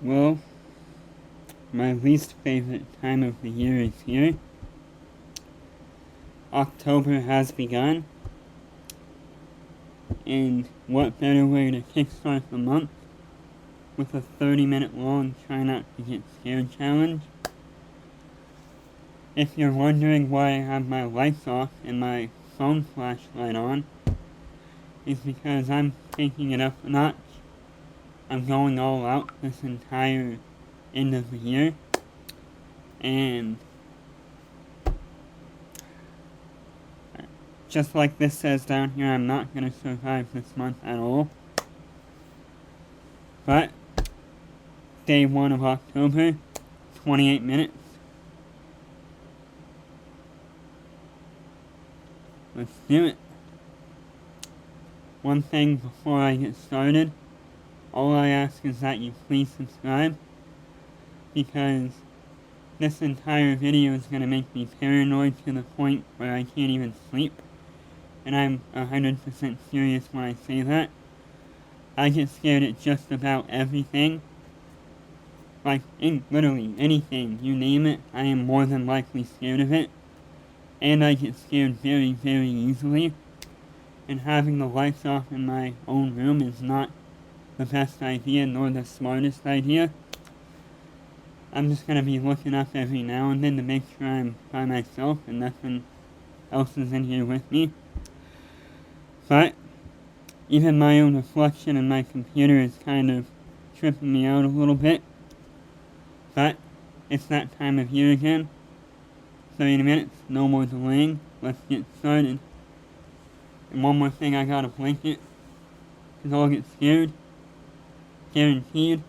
Well, my least favorite time of the year is here. October has begun, and what better way to kickstart the month with a 30-minute long try not to get scared challenge? If you're wondering why I have my lights off and my phone flashlight on, it's because I'm taking it up a notch. I'm going all out this entire end of the year, and just like this says down here, I'm not going to survive this month at all. But, day 1 of October, 28 minutes. Let's do it. One thing before I get started, all I ask is that you please subscribe, because this entire video is going to make me paranoid to the point where I can't even sleep. And I'm 100% serious when I say that. I get scared at just about everything. Like, literally anything, you name it, I am more than likely scared of it. And I get scared very, very easily. And having the lights off in my own room is not the best idea, nor the smartest idea. I'm just going to be looking up every now and then to make sure I'm by myself and nothing else is in here with me. But even my own reflection in my computer is kind of tripping me out a little bit. But it's that time of year again. 30 minutes, no more delaying. Let's get started. And one more thing, I got a blanket, because I'll get scared. Guaranteed.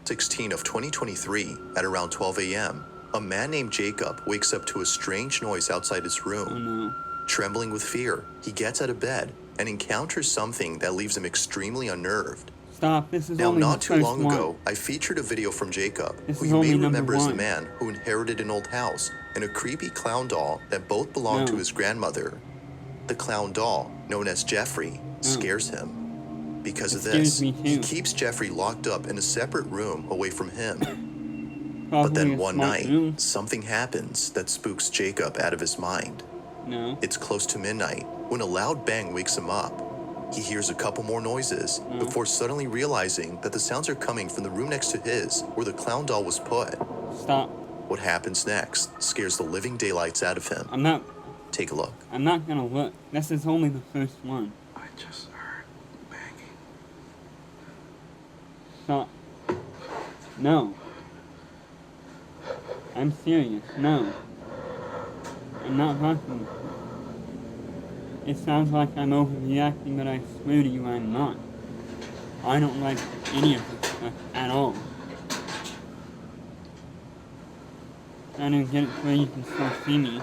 16 of 2023 at around 12 a.m., a man named Jacob wakes up to a strange noise outside his room. Oh no. Trembling with fear, he gets out of bed and encounters something that leaves him extremely unnerved. Stop, this is Now, only not the too first long one. ago, I featured a video from Jacob, This who is you only may number remember as the one. man who inherited an old house and a creepy clown doll that both belonged to his grandmother. The clown doll, known as Jeffrey, scares him. Because of this, he keeps Jeffrey locked up in a separate room away from him. But then one night, something happens that spooks Jacob out of his mind. No. It's close to midnight when a loud bang wakes him up. He hears a couple more noises before suddenly realizing that the sounds are coming from the room next to his, where the clown doll was put. Stop. What happens next scares the living daylights out of him. I'm not. Take a look. I'm not gonna look. This is only the first one. I just heard banging. Stop. No. I'm serious. No. I'm not fucking. It sounds like I'm overreacting, but I swear to you I'm not. I don't like any of this stuff at all. I don't get it where you can still see me.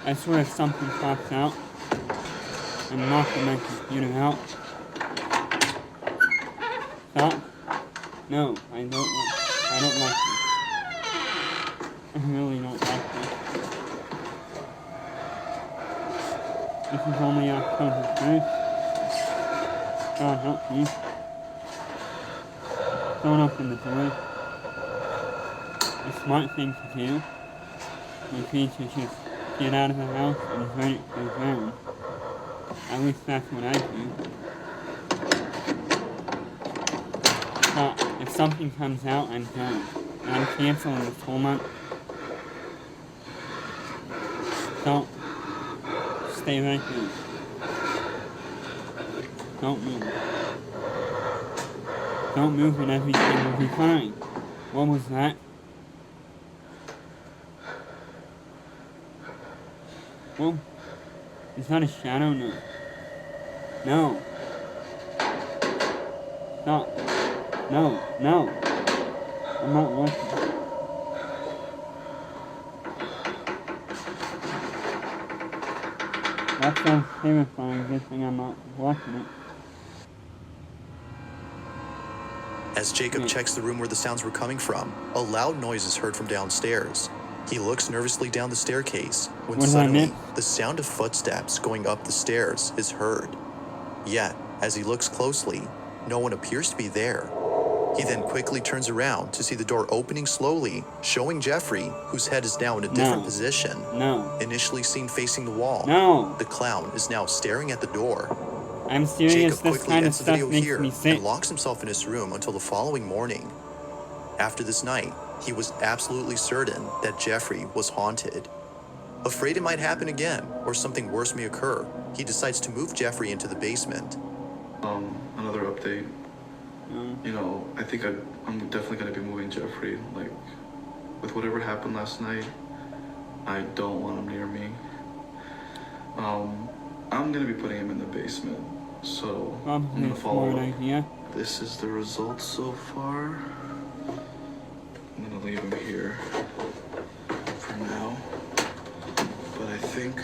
I swear if something pops out, I'm knocking my computer out. Stop. No, I don't like this. I really don't like this. This is only October 1st. God help me. Don't open the door. A smart thing to do would be to just get out of the house and burn it to the ground. At least that's what I do. If something comes out, I'm done. And I'm canceling this whole month. Don't. Stay right there. Don't move. Don't move and everything will be fine. What was that? Well, is that a shadow? No. No. Stop. No, no. I'm not watching. That sounds terrifying. Good thing I'm not watching it. As Jacob checks the room where the sounds were coming from, a loud noise is heard from downstairs. He looks nervously down the staircase when suddenly the sound of footsteps going up the stairs is heard. Yet, as he looks closely, no one appears to be there. He then quickly turns around to see the door opening slowly, showing Jeffrey, whose head is now in a different position. No. Initially seen facing the wall. No. The clown is now staring at the door. I'm serious, Jacob this quickly kind of ends the stuff video makes here me sick. and locks himself in his room until the following morning. After this night, he was absolutely certain that Jeffrey was haunted. Afraid it might happen again, or something worse may occur, he decides to move Jeffrey into the basement. Another update. You know, I think I'm definitely gonna be moving Jeffrey. Like, with whatever happened last night, I don't want him near me. I'm gonna be putting him in the basement. So I'm gonna follow up. This is the results so far. I'm gonna leave him here for now. But I think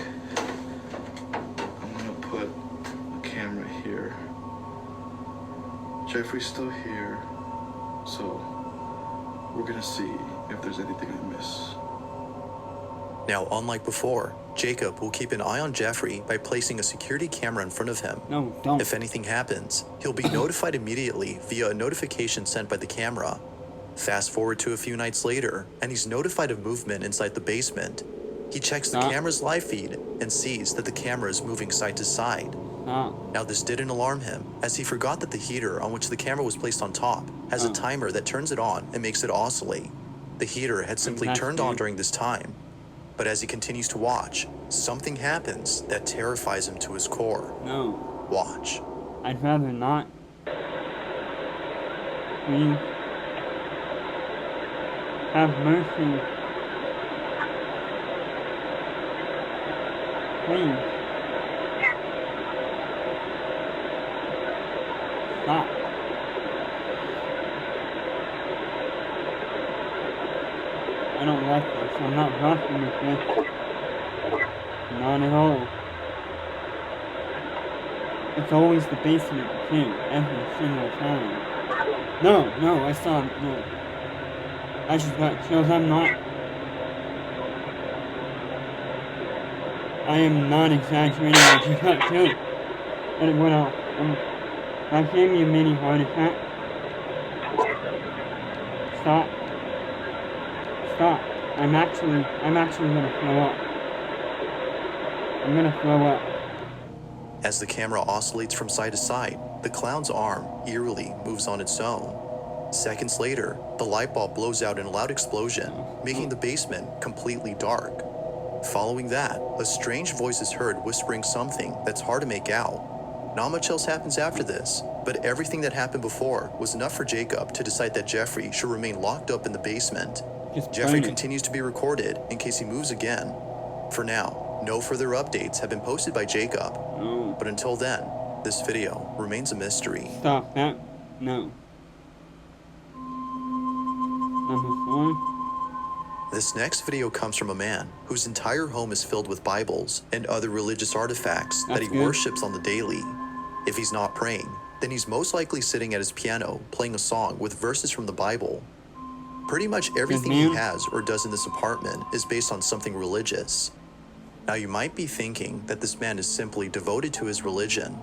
I'm gonna put a camera here. Jeffrey's still here, so we're gonna see if there's anything I miss. Now, unlike before, Jacob will keep an eye on Jeffrey by placing a security camera in front of him. No, don't. If anything happens, he'll be notified immediately via a notification sent by the camera. Fast forward to a few nights later, and he's notified of movement inside the basement. He checks the camera's live feed and sees that the camera is moving side to side. Now, this didn't alarm him, as he forgot that the heater on which the camera was placed on top has a timer that turns it on and makes it oscillate. The heater had simply turned on during this time. But as he continues to watch, something happens that terrifies him to his core. No. Watch. I'd rather not. Please. Have mercy. Please. Stop. I don't like this. I'm not rocking with this. Not at all. It's always the basement, too. Every single time. No, I saw it. No. I just got chills. I'm not. I am not exaggerating. I just got chills. And it went off. That gave me a mini heart attack. Stop. Stop. I'm actually gonna throw up. I'm gonna throw up. As the camera oscillates from side to side, the clown's arm eerily moves on its own. Seconds later, the light bulb blows out in a loud explosion, making the basement completely dark. Following that, a strange voice is heard whispering something that's hard to make out. Not much else happens after this, but everything that happened before was enough for Jacob to decide that Jeffrey should remain locked up in the basement. Jeffrey continues to be recorded in case he moves again. For now, no further updates have been posted by Jacob, but until then, this video remains a mystery. Stop that. No. Number 4. This next video comes from a man whose entire home is filled with Bibles and other religious artifacts that he worships on the daily. If he's not praying, then he's most likely sitting at his piano playing a song with verses from the Bible. Pretty much everything he has or does in this apartment is based on something religious. Now, you might be thinking that this man is simply devoted to his religion.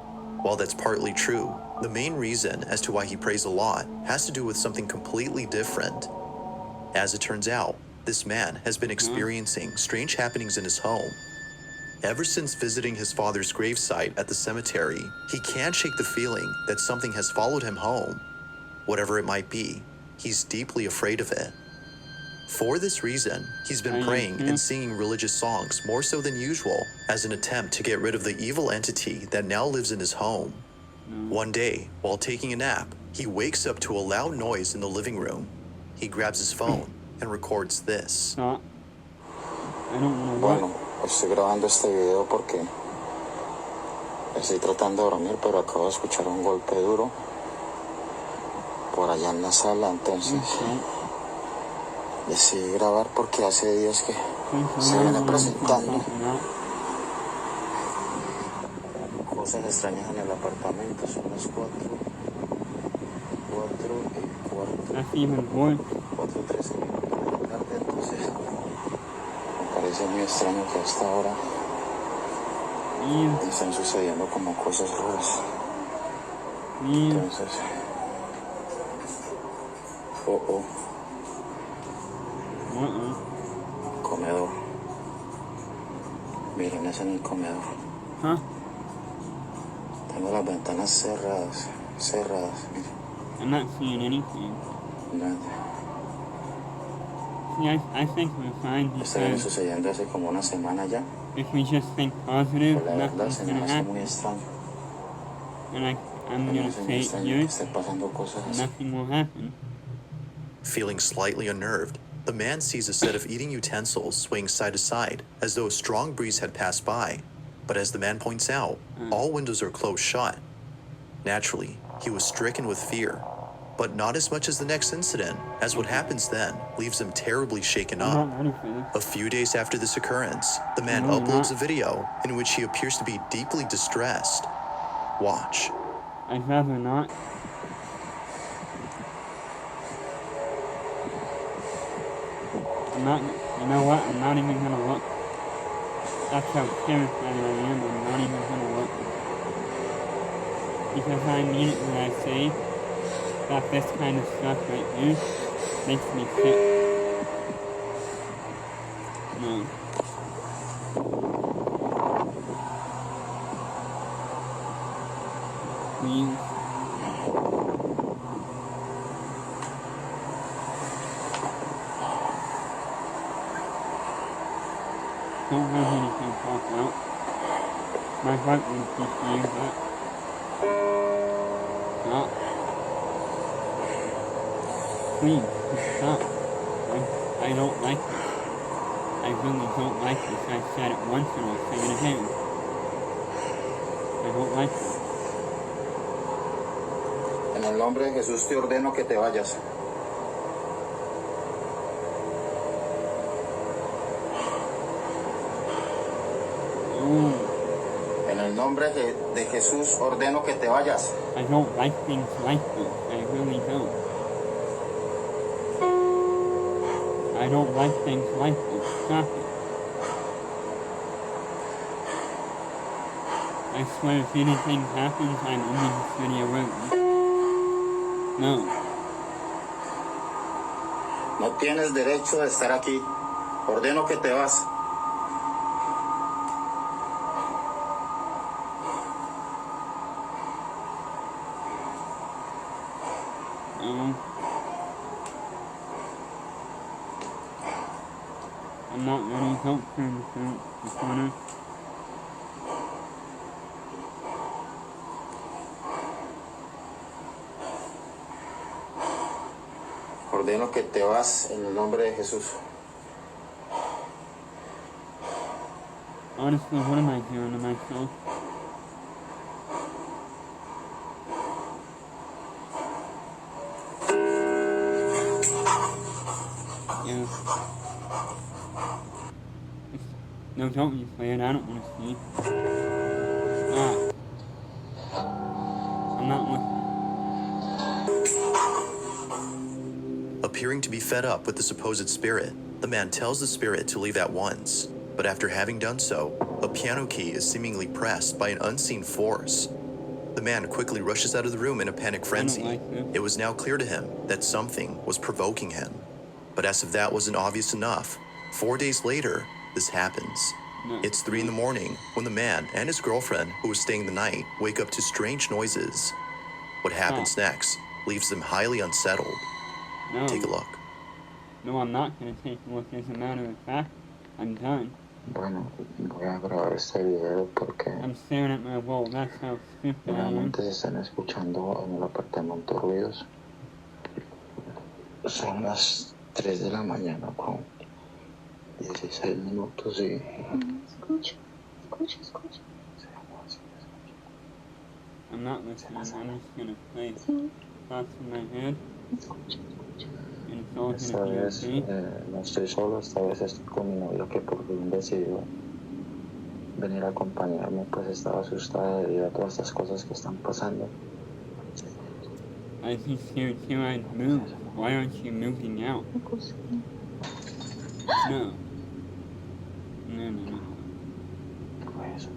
While that's partly true, the main reason as to why he prays a lot has to do with something completely different. As it turns out, this man has been experiencing strange happenings in his home. Ever since visiting his father's gravesite at the cemetery, he can't shake the feeling that something has followed him home. Whatever it might be, he's deeply afraid of it. For this reason, he's been praying and singing religious songs more so than usual as an attempt to get rid of the evil entity that now lives in his home. One day, while taking a nap, he wakes up to a loud noise in the living room. He grabs his phone and records this. I don't know what. Bueno, estoy grabando este video porque estoy tratando de dormir, pero acabo de escuchar un golpe duro por allá en la sala, entonces decidí grabar porque hace días que se viene presentando cosas extrañas en el apartamento. Son las 4:13 minutos de la tarde, entonces me parece muy extraño que hasta ahora estén sucediendo como cosas raras. Entonces, comedor. Miren, es en el comedor. Huh? Tengo las ventanas cerradas. I'm not seeing anything. Nada. See, I think we're fine Esto viene because sucediendo hace como una semana ya. if we just think positive, Pero la verdad nothing's se me gonna hace muy happen. extraño. And I'm Se me gonna hace muy say it extraño here, que estén pasando cosas así. nothing will happen. Feeling slightly unnerved, the man sees a set of eating utensils swaying side to side as though a strong breeze had passed by. But as the man points out, all windows are closed shut. Naturally, he was stricken with fear, but not as much as the next incident, as what happens then leaves him terribly shaken I'm up. not ready for this. A few days after this occurrence, the man No, you're uploads not. a video in which he appears to be deeply distressed. Watch. I'd rather not. I'm not, you know what, I'm not even gonna look. That's how terrified I am, I'm not even gonna look. Because I mean it when I say that this kind of stuff right here makes me sick. No. Please. Don't have anything pop out. My heart would be saying that. Stop. Please, just stop. I don't like this. I really don't like this. I said it once and I'll say it again. I don't like this. En el nombre de Jesús te ordeno que te vayas. En el nombre de Jesús ordeno que te vayas. I don't like things like this. I really don't. I don't like things like this. Stop it. I swear if anything happens, I'm ending this video early. No. No tienes derecho de estar aquí. Ordeno que te vas. No. I'm not ready. Don't turn the corner. Ordeno que te vas en el nombre de Jesús. Honestly, what am I doing to myself? Yeah. No, don't replay it. I don't want to see. I'm not looking. Appearing to be fed up with the supposed spirit, the man tells the spirit to leave at once. But after having done so, a piano key is seemingly pressed by an unseen force. The man quickly rushes out of the room in a panic frenzy. It was now clear to him that something was provoking him. But as if that wasn't obvious enough, 4 days later, this happens. It's 3 in the morning when the man and his girlfriend, who was staying the night, wake up to strange noises. What happens next leaves them highly unsettled. No. Take a look. No, I'm not going to take a look. As a matter of fact, I'm done. Bueno, voy a grabar este video porque I'm staring at my wall. That's how stupid I am. nuevamente se están escuchando en el apartamento ruidos. Son las 3 de la mañana con 16 minutos y... Escucha. I'm not listening. I'm just going to play thoughts in my head. And it's all Esta going to vez be okay. no estoy solo, esta vez estoy con mi novia que por fin decidió venir a acompañarme, pues estaba asustada debido a todas estas cosas que están pasando. I'd be scared too. I'd move. Why aren't you moving out? No. No. Pues,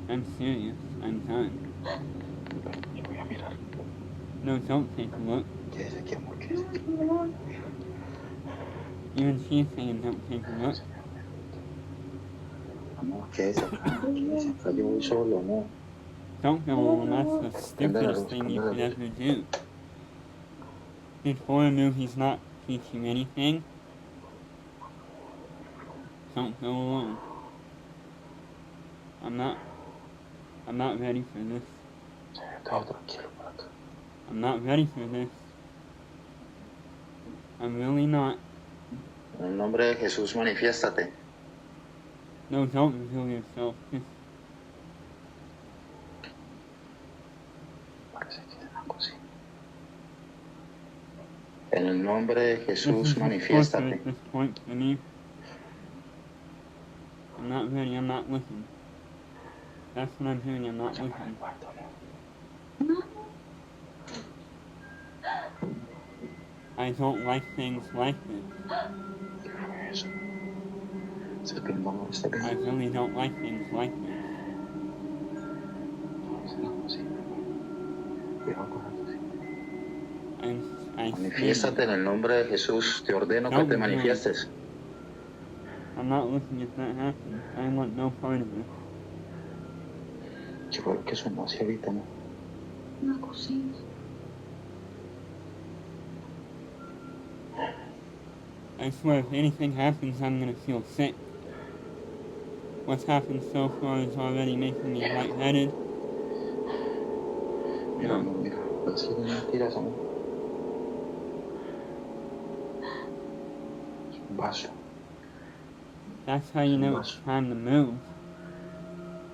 I'm serious. I'm done. Yo voy a mirar. No, don't take a look. Quédese aquí, amor, quédese aquí. Even she's saying don't take a look. Amor, quédese acá, yo voy solo, amor. Don't go alone, that's the stupidest thing you could ever do. Did horror movies not teach you anything? Don't go alone. I'm not ready for this. Todo tranquilo por acá. I'm not ready for this. I'm really not. En el nombre de Jesús, manifiéstate. No, don't reveal yourself. Parece que es una cocina. En el nombre de Jesús, manifiéstate. At this point for me. I'm not ready, I'm not looking. That's what I'm hearing, I'm not looking. I don't like things like this. I really don't like things like this. Manifiéstate en el nombre de Jesús. Te ordeno que te manifiestes. I'm not looking at that happen. I want no part of it. ¿Qué fue lo que sonó hacia ahorita, no? Una cocina. I swear, if anything happens, I'm gonna feel sick. What's happened so far is already making me lightheaded. Mira, amor, mira. Así de mentiras, amor. Es un vaso. That's how you know it's time to move.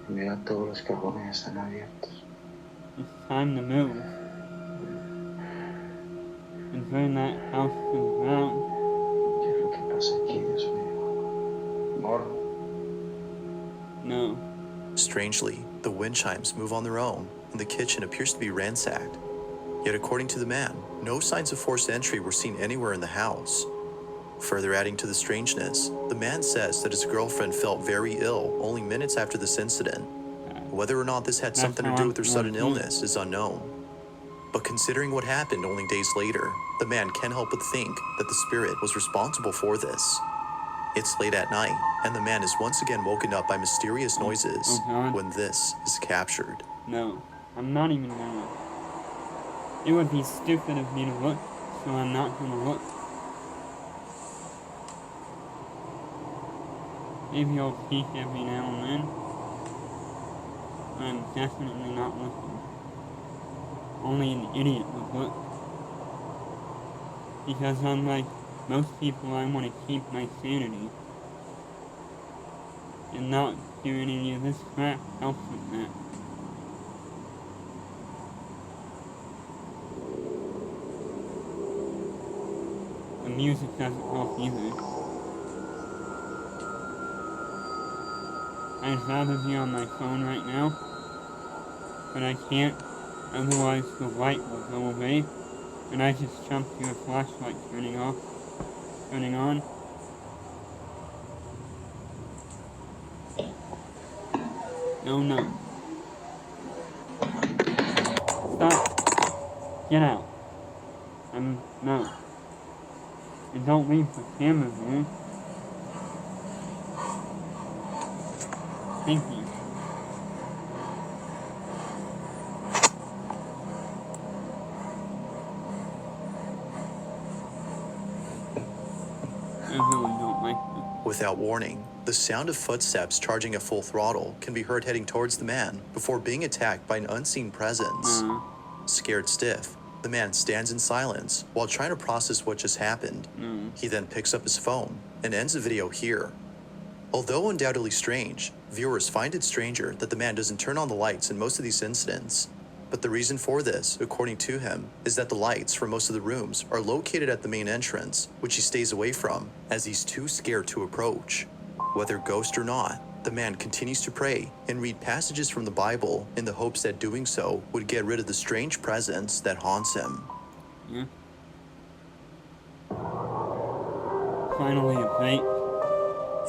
Mira, todos los cajones están abiertos. It's time to move. And burn that house to the ground. ¿Qué es lo que pasa aquí, Dios mío? Amor. No. Strangely, the wind chimes move on their own, and the kitchen appears to be ransacked. Yet according to the man, no signs of forced entry were seen anywhere in the house. Further adding to the strangeness, the man says that his girlfriend felt very ill only minutes after this incident. Whether or not this had something to do with her sudden illness is unknown. But considering what happened only days later, the man can't help but think that the spirit was responsible for this. It's late at night, and the man is once again woken up by mysterious noises when this is captured. No, I'm not even gonna. It would be stupid of me to look, so I'm not gonna look. Maybe I'll peek every now and then. I'm definitely not looking. Only an idiot would look. Because unlike most people, I want to keep my sanity. And not doing any of this crap helps with that. The music doesn't help either. I'd rather be on my phone right now, but I can't, otherwise the light will go away, and I just jump to a flashlight turning on. No. Stop. Get out. No. And don't leave the camera there. Thank you. I really don't like this. Without warning, the sound of footsteps charging at full throttle can be heard heading towards the man before being attacked by an unseen presence. Scared stiff, the man stands in silence while trying to process what just happened. He then picks up his phone and ends the video here. Although undoubtedly strange, viewers find it stranger that the man doesn't turn on the lights in most of these incidents. But the reason for this, according to him, is that the lights for most of the rooms are located at the main entrance, which he stays away from, as he's too scared to approach. Whether ghost or not, the man continues to pray and read passages from the Bible in the hopes that doing so would get rid of the strange presence that haunts him. Yeah. Finally a break.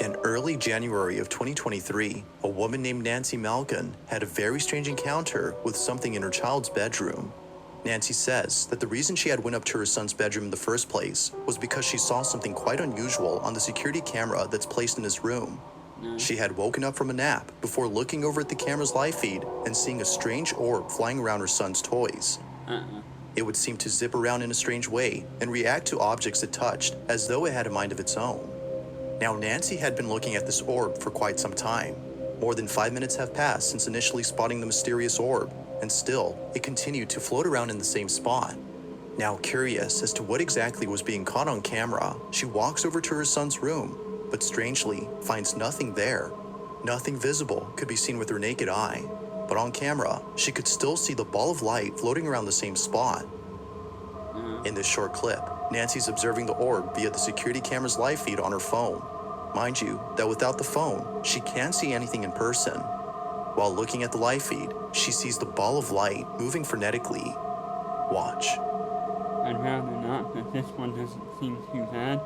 An Early January of 2023, a woman named Nancy Malkin had a very strange encounter with something in her child's bedroom. Nancy says that the reason she had went up to her son's bedroom in the first place was because she saw something quite unusual on the security camera that's placed in his room. She had woken up from a nap before looking over at the camera's live feed and seeing a strange orb flying around her son's toys. It would seem to zip around in a strange way and react to objects it touched as though it had a mind of its own. Now, Nancy had been looking at this orb for quite some time. More than 5 minutes have passed since initially spotting the mysterious orb, and still, it continued to float around in the same spot. Now, curious as to what exactly was being caught on camera, she walks over to her son's room, but strangely finds nothing there. Nothing visible could be seen with her naked eye, but on camera, she could still see the ball of light floating around the same spot. In this short clip, Nancy's observing the orb via the security camera's live feed on her phone. Mind you, that without the phone, she can't see anything in person. While looking at the live feed, she sees the ball of light moving frenetically. Watch. I'd rather not, but this one doesn't seem too bad,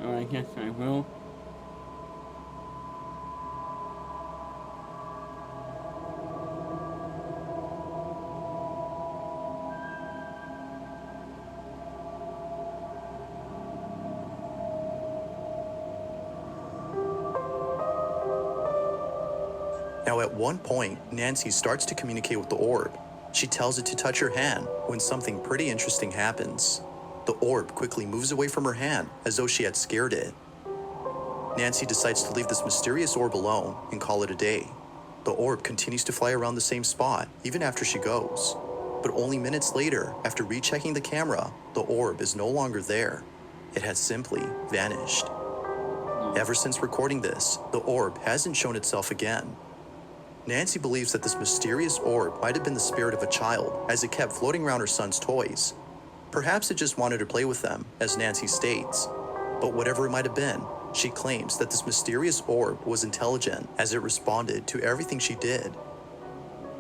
so I guess I will. Now, at one point, Nancy starts to communicate with the orb. She tells it to touch her hand when something pretty interesting happens. The orb quickly moves away from her hand as though she had scared it. Nancy decides to leave this mysterious orb alone and call it a day. The orb continues to fly around the same spot even after she goes. But only minutes later, after rechecking the camera, the orb is no longer there. It has simply vanished. Ever since recording this, the orb hasn't shown itself again. Nancy believes that this mysterious orb might have been the spirit of a child as it kept floating around her son's toys. Perhaps it just wanted to play with them, as Nancy states. But whatever it might have been, she claims that this mysterious orb was intelligent as it responded to everything she did.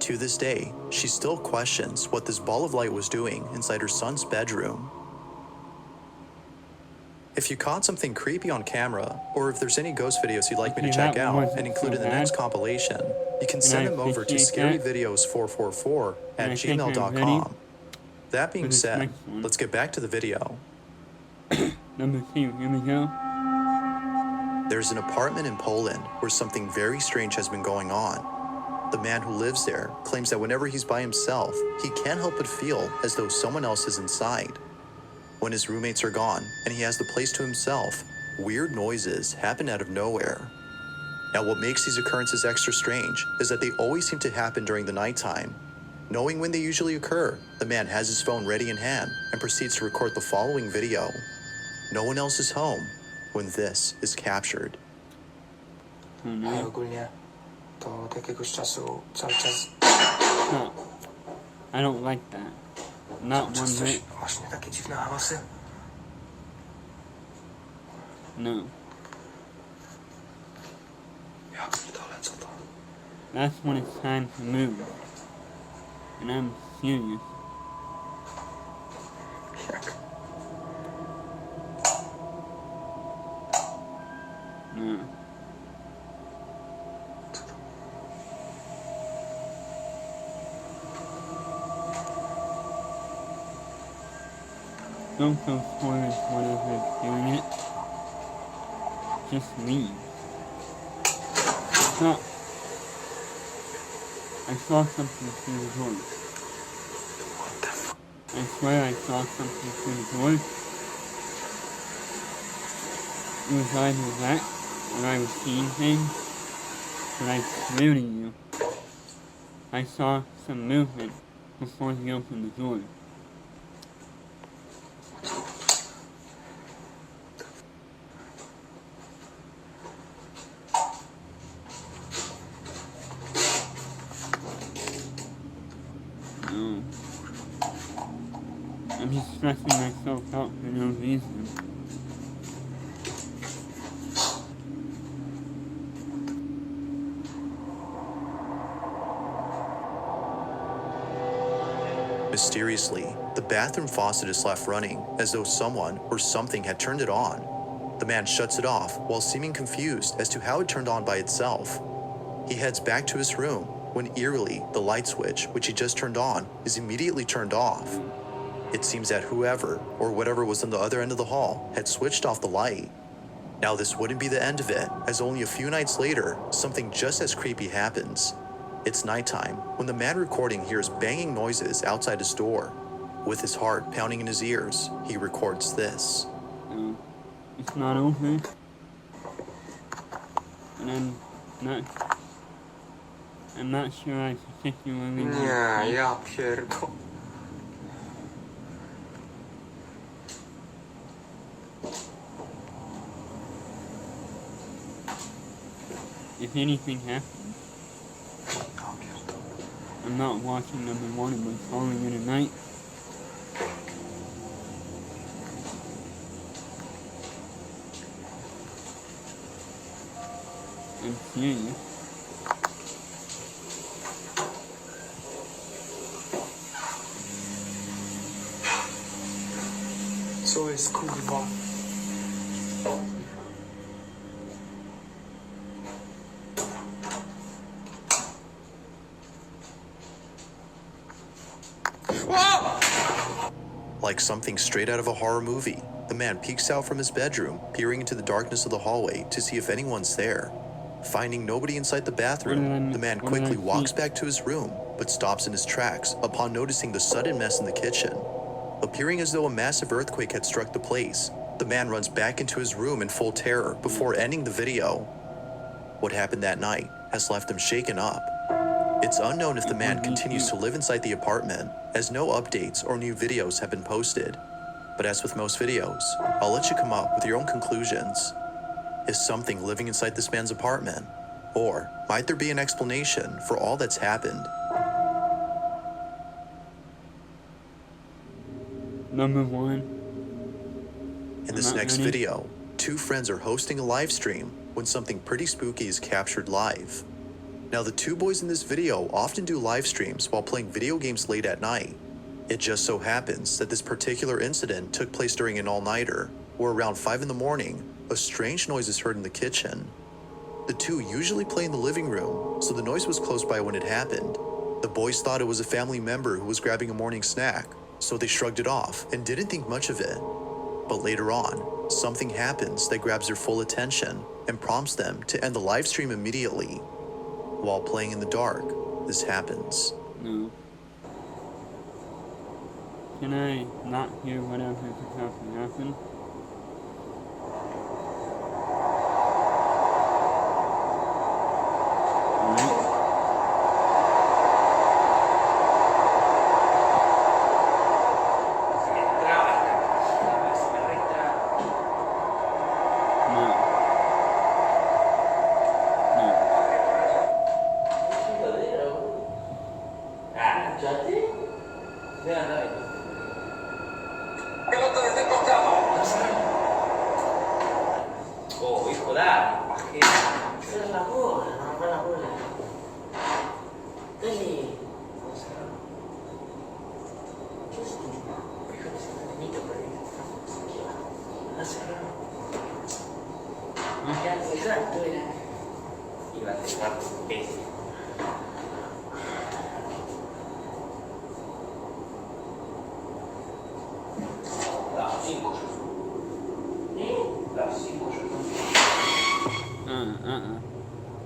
To this day, she still questions what this ball of light was doing inside her son's bedroom. If you caught something creepy on camera, or if there's any ghost videos you'd like me to check out and include in the next compilation, you can send them over to scaryvideos444@gmail.com. That being said, let's get back to the video. Number 2, here we go. There's an apartment in Poland where something very strange has been going on. The man who lives there claims that whenever he's by himself, he can't help but feel as though someone else is inside. When his roommates are gone and he has the place to himself, weird noises happen out of nowhere. Now, what makes these occurrences extra strange is that they always seem to happen during the nighttime. Knowing when they usually occur, the man has his phone ready in hand and proceeds to record the following video. No one else is home when this is captured. No, I don't like that. Not one bit. No. That's when it's time to move. And I'm serious. No. Don't go forward whatever's doing it. Just leave. Stop. I saw something through the door. I swear I saw something through the door. It was either that, or I was seeing things, but I swear to you, I saw some movement before he opened the door. No. I'm just stressing myself out for no reason. Mysteriously, the bathroom faucet is left running as though someone or something had turned it on. The man shuts it off while seeming confused as to how it turned on by itself. He heads back to his room when eerily the light switch, which he just turned on, is immediately turned off. It seems that whoever or whatever was on the other end of the hall had switched off the light. Now this wouldn't be the end of it, as only a few nights later, something just as creepy happens. It's nighttime when the man recording hears banging noises outside his door. With his heart pounding in his ears, he records this. It's not over. And I'm not sure I particularly Ja pierdol. if anything happens. I'm not watching number one and I'm calling it a night. I'm serious. Co jest kurwa? Like something straight out of a horror movie, the man peeks out from his bedroom, peering into the darkness of the hallway to see if anyone's there. Finding nobody inside the bathroom, the man quickly walks back to his room, but stops in his tracks upon noticing the sudden mess in the kitchen. Appearing as though a massive earthquake had struck the place, the man runs back into his room in full terror before ending the video. What happened that night has left him shaken up. It's unknown if the man continues to live inside the apartment, as no updates or new videos have been posted. But as with most videos, I'll let you come up with your own conclusions. Is something living inside this man's apartment? Or might there be an explanation for all that's happened? Number one. In this next video, two friends are hosting a live stream when something pretty spooky is captured live. Now, the two boys in this video often do live streams while playing video games late at night. It just so happens that this particular incident took place during an all-nighter, where around 5 in the morning, a strange noise is heard in the kitchen. The two usually play in the living room, so the noise was close by when it happened. The boys thought it was a family member who was grabbing a morning snack, so they shrugged it off and didn't think much of it. But later on, something happens that grabs their full attention and prompts them to end the live stream immediately. While playing in the dark, this happens. No. Can I not hear whatever is about to happen?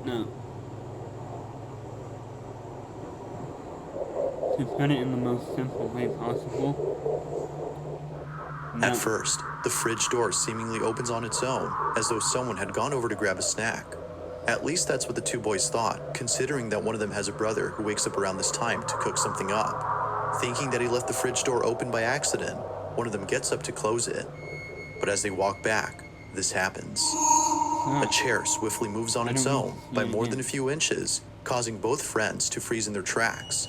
No. To put it in the most simple way possible. No. At first, the fridge door seemingly opens on its own, as though someone had gone over to grab a snack. At least that's what the two boys thought, considering that one of them has a brother who wakes up around this time to cook something up. Thinking that he left the fridge door open by accident, one of them gets up to close it. But as they walk back, this happens. A chair swiftly moves on its own by more than a few inches, causing both friends to freeze in their tracks.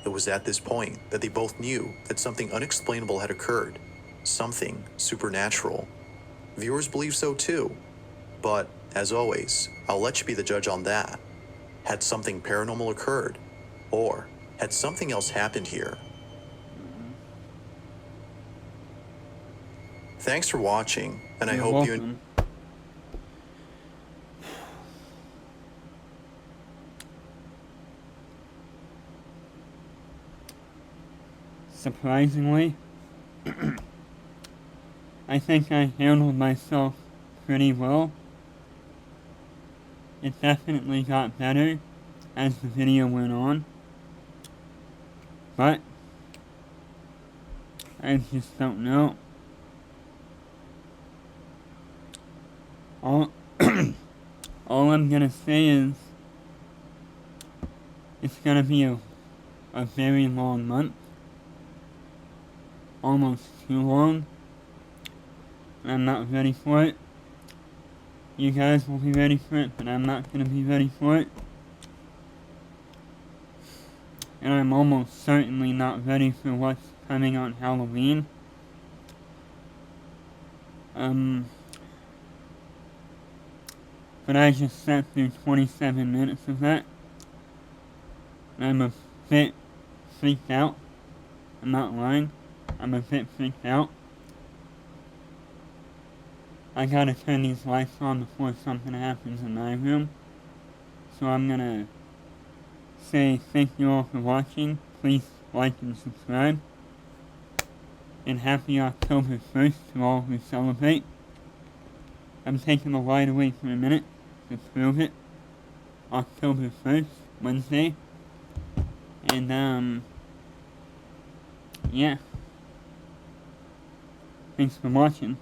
It was at this point that they both knew that something unexplainable had occurred. Something supernatural. Viewers believe so too. But, as always, I'll let you be the judge on that. Had something paranormal occurred? Or had something else happened here? Thanks for watching, and I hope you... surprisingly, I think I handled myself pretty well. It definitely got better as the video went on, but I just don't know. All, all I'm gonna say is it's gonna be a very long month, almost too long. I'm not ready for it. You guys will be ready for it, but I'm not gonna be ready for it. And I'm almost certainly not ready for what's coming on Halloween. But I just sat through 27 minutes of that. I'm a bit freaked out. I'm not lying. I'm a bit freaked out. I gotta turn these lights on before something happens in my room. So I'm gonna say thank you all for watching. Please like and subscribe. And happy October 1st to all who celebrate. I'm taking the light away for a minute to prove it. October 1st, Wednesday. And yeah. Thanks for watching.